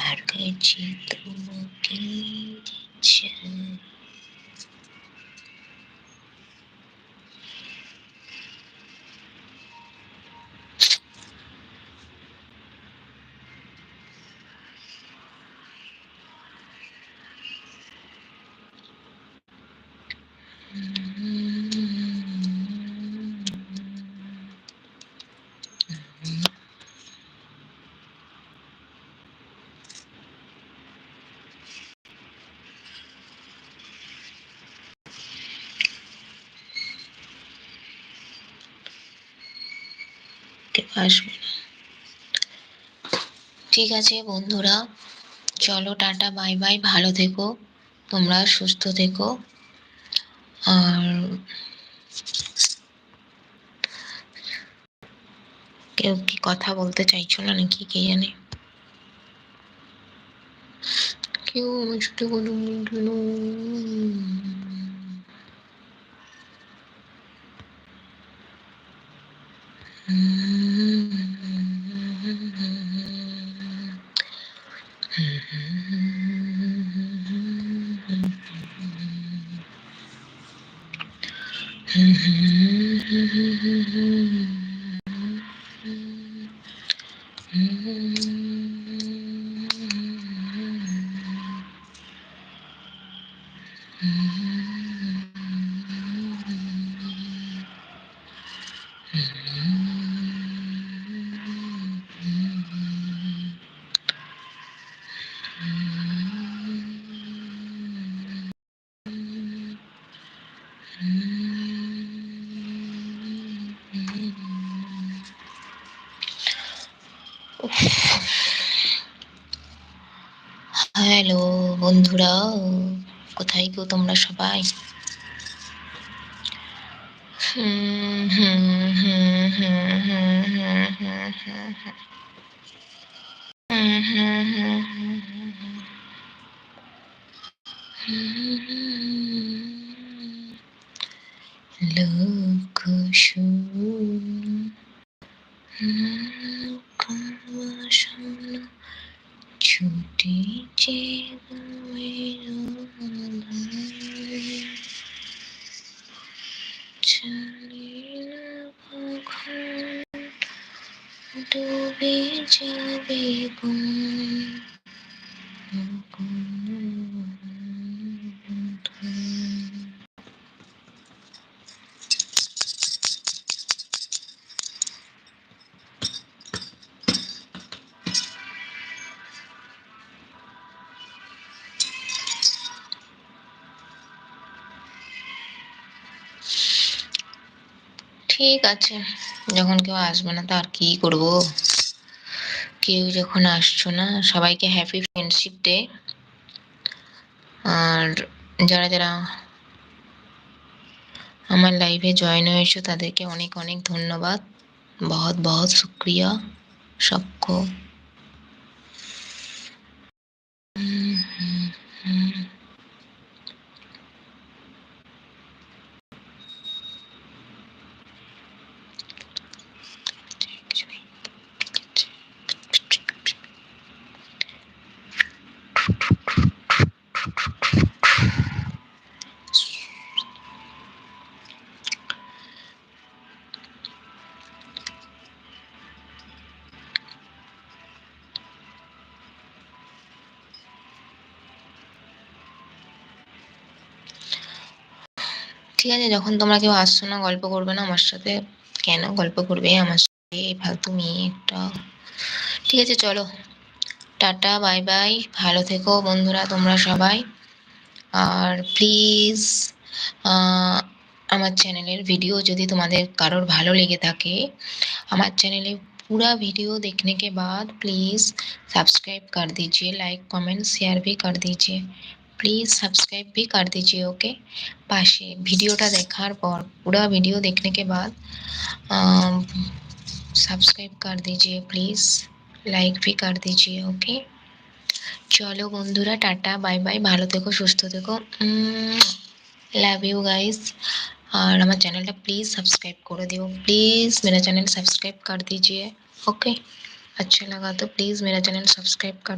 हर गजी তোমাকে চাই। আসবে না। ঠিক আছে বন্ধুরা, চলো টাটা বাই বাই, ভালো থেকো তোমরা, সুস্থ থেকো। আর কেউ কি কথা বলতে চাইছো না নাকি কে জানে? কেউ আমার সাথে কথা বলতে না। হ্যালো বন্ধুরা, কোথায় গো তোমরা সবাই? লোক ছুটেছে ডুবে যাবে ঠিক আছে, যখন কেউ আসবে না তো আর কি করব। কেউ যখন আসছো না, সবাইকে হ্যাপি ফ্রেন্ডশিপ ডে। আর যারা যারা আমার লাইভে জয়েন হয়েছো তাদেরকে অনেক অনেক ধন্যবাদ, বহুত বহুত শুক্রিয়া সবকো। ঠিক আছে, যখন তোমরা কেউ আসছো না, গল্প করবে না আমার সাথে, কেন গল্প করবে আমার সাথে ফালতু মেয়ে একটা। ঠিক আছে চলো টাটা বাই বাই, ভালো থেকো বন্ধুরা তোমরা সবাই। আর প্লিজ আমার চ্যানেলের ভিডিও যদি तुम्हारे কারোর ভালো লেগে থাকে, আমার চ্যানেলে पूरा वीडियो देखने के बाद प्लीज़ सब्सक्राइब कर दीजिए, लाइक कमेंट शेयर भी कर दीजिए, प्लीज़ सब्सक्राइब भी कर दीजिए। ओके, पाशे ভিডিওটা দেখার পর पूरा वीडियो देखने के बाद सब्सक्राइब कर दीजिए प्लीज़, लाइक भी कर दीजिए। ओके চলো বন্ধুরা টাটা বাই বাই, ভালো থেকো সুস্থ থেকো, लव यू गाइस। और हमारे चैनल का प्लीज़ सब्सक्राइब कर दियो, प्लीज़ मेरा चैनल सब्सक्राइब कर दीजिए। ओके, अच्छा लगा तो प्लीज़ मेरा चैनल सब्सक्राइब कर